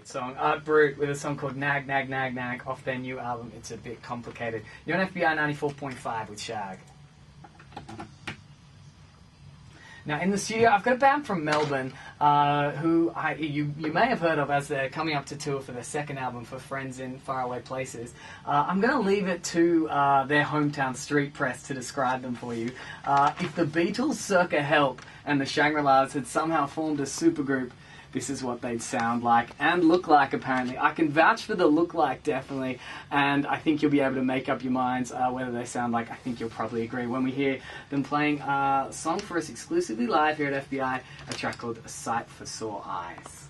great song. Art Brut with a song called Nag, Nag, Nag, Nag off their new album, It's a Bit Complicated. You're on FBI 94.5 with Shag. Now, in the studio, I've got a band from Melbourne who you may have heard of as they're coming up to tour for their second album for Friends in Faraway Places. I'm going to leave it to their hometown street press to describe them for you. If the Beatles, Circa Help, and the Shangri-Las had somehow formed a supergroup, this is what they'd sound like and look like, apparently. I can vouch for the look like, definitely, and I think you'll be able to make up your minds whether they sound like. I think you'll probably agree when we hear them playing a song for us exclusively live here at FBI, a track called A Sight for Sore Eyes.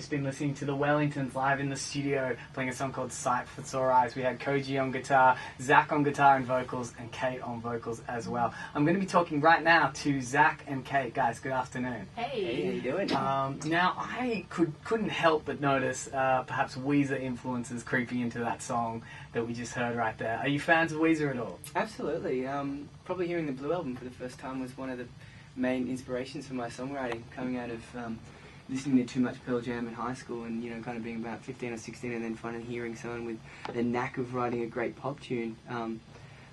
Been listening to the Wellingtons live in the studio playing a song called Sight for Sore Eyes. We had Koji on guitar, Zach on guitar and vocals, and Kate on vocals as well. I'm going to be talking right now to Zach and Kate. Guys, good afternoon. Hey, how you doing? Now, I couldn't help but notice perhaps Weezer influences creeping into that song that we just heard right there. Are you fans of Weezer at all? Absolutely. Probably hearing the Blue Album for the first time was one of the main inspirations for my songwriting, coming out of listening to too much Pearl Jam in high school and, kind of being about 15 or 16 and then finally hearing someone with the knack of writing a great pop tune.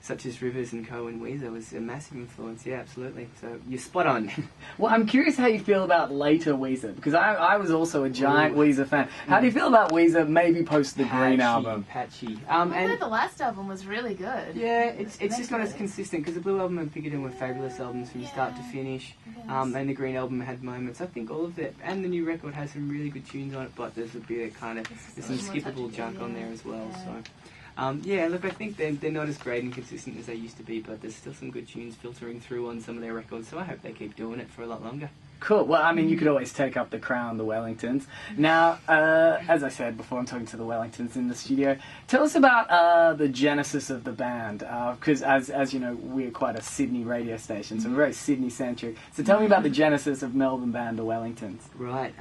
such as Rivers and Co and Weezer was a massive influence. Yeah, absolutely. So you're spot on. Well, I'm curious how you feel about later Weezer, because I was also a giant Weezer fan. How do you feel about Weezer maybe post the Green album? Patchy. And the last album was really good. Yeah, it's just not as consistent, because the Blue album and Pickerton were fabulous albums from start to finish, and the Green album had moments. I think all of it, and the new record has some really good tunes on it, but there's a bit of there's some skippable junk on there as well. So. Yeah, look, I think they're not as great and consistent as they used to be, but there's still some good tunes filtering through on some of their records, so I hope they keep doing it for a lot longer. Cool. Well, I mean, you could always take up the crown, the Wellingtons. Now, as I said before, I'm talking to the Wellingtons in the studio. Tell us about the genesis of the band, because as you know, we're quite a Sydney radio station, so we're very Sydney-centric. So tell me about the genesis of Melbourne band, the Wellingtons. Right.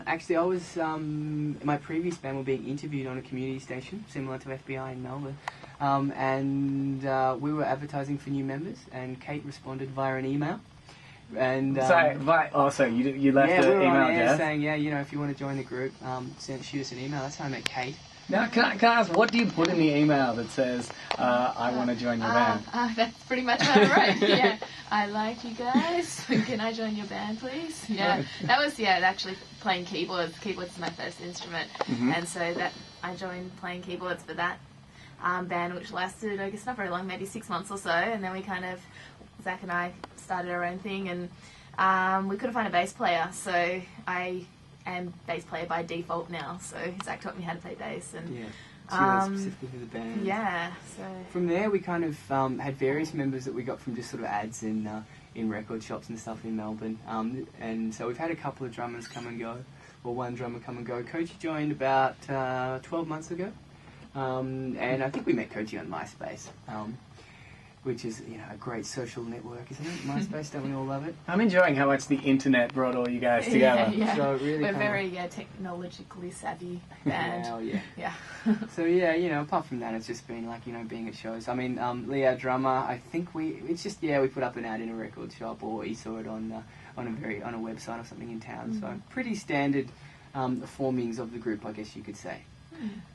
Actually, I was, my previous band were being interviewed on a community station, similar to FBI in Melbourne, and we were advertising for new members, and Kate responded via an email. And you left an we were email on air address saying, if you want to join the group, shoot us an email. That's how I met Kate. Now, can I ask, what do you put in the email that says, I want to join your band? That's pretty much what I wrote. Yeah, I like you guys. Can I join your band, please? Yeah, that was actually playing keyboards. Keyboards is my first instrument, and so that I joined playing keyboards for that band, which lasted, I guess, not very long, maybe 6 months or so, and then we Zach and I started our own thing, and we couldn't find a bass player, so I am bass player by default now. So Zach taught me how to play bass, and specifically for the band. Yeah. So from there, we kind of had various members that we got from just sort of ads in record shops and stuff in Melbourne, and so we've had a couple of drummers come and go, or one drummer come and go. Coachy joined about 12 months ago, and I think we met Coachy on MySpace. Which is, a great social network, isn't it? MySpace, don't we all love it? I'm enjoying how much the internet brought all you guys together. Yeah. So really we're very technologically savvy band. Yeah. So apart from that, it's just been like, being at shows. I mean, Lee, our drummer, I think we put up an ad in a record shop, or he saw it on a website or something in town. So pretty standard formings of the group, I guess you could say.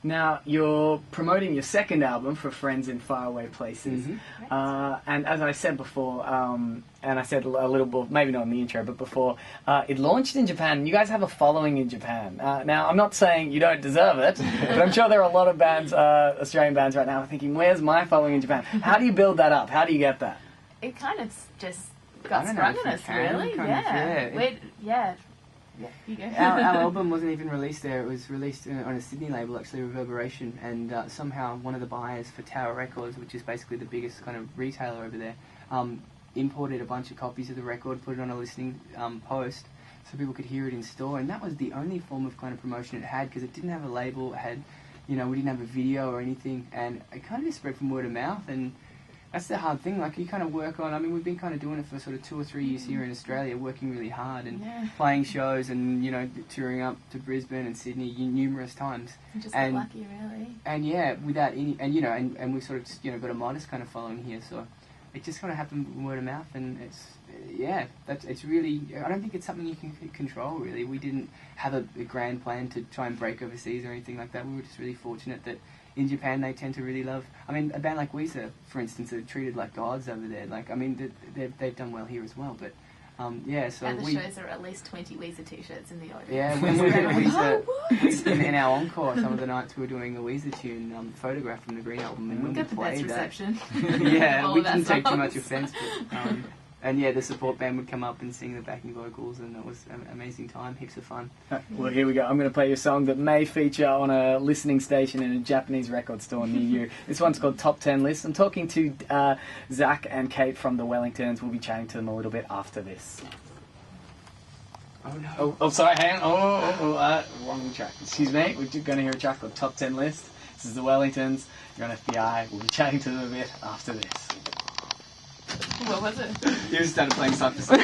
Now, you're promoting your second album for Friends in Faraway Places. And as I said before, and I said a little bit, maybe not in the intro, but before, it launched in Japan, and you guys have a following in Japan. Now, I'm not saying you don't deserve it, but I'm sure there are a lot of bands, Australian bands right now, thinking, where's my following in Japan? How do you build that up? How do you get that? It kind of just got sprung on us, really. Yeah. You go. Our album wasn't even released there. It was released on a Sydney label, actually, Reverberation, and somehow one of the buyers for Tower Records, which is basically the biggest kind of retailer over there, imported a bunch of copies of the record, put it on a listening post, so people could hear it in store, and that was the only form of kind of promotion it had, because it didn't have a label, it had, we didn't have a video or anything, and it kind of just spread from word of mouth, and that's the hard thing. Like, you kind of work on, we've been kind of doing it for sort of 2 or 3 years here in Australia, working really hard and playing shows and, touring up to Brisbane and Sydney numerous times. Just got lucky, really. And without any, and we sort of just, got a modest kind of following here, so it just kind of happened word of mouth, and it's really, I don't think it's something you can control, really. We didn't have a grand plan to try and break overseas or anything like that. We were just really fortunate that in Japan, they tend to really love... a band like Weezer, for instance, are treated like gods over there. Like, they've done well here as well, but... so at the shows, there are at least 20 Weezer t-shirts in the audience. Yeah, when we had a Weezer... in our encore, some of the nights we were doing a Weezer tune, Photograph from the Green album, and when we played that... reception. We didn't take too much offence, but... and the support band would come up and sing the backing vocals, and it was an amazing time, heaps of fun. Well, here we go. I'm going to play you a song that may feature on a listening station in a Japanese record store near you. This one's called Top 10 List. I'm talking to Zach and Kate from the Wellingtons. We'll be chatting to them a little bit after this. Oh, no. Oh, sorry, hang on. Wrong track. Excuse me. We're going to hear a track called Top 10 List. This is the Wellingtons. You're on FBI. We'll be chatting to them a bit after this. What was it? You just started playing something. So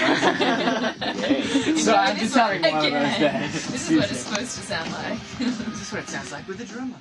I'm just having one of those days. This is what it's supposed to sound like. This is what it sounds like with the drummer.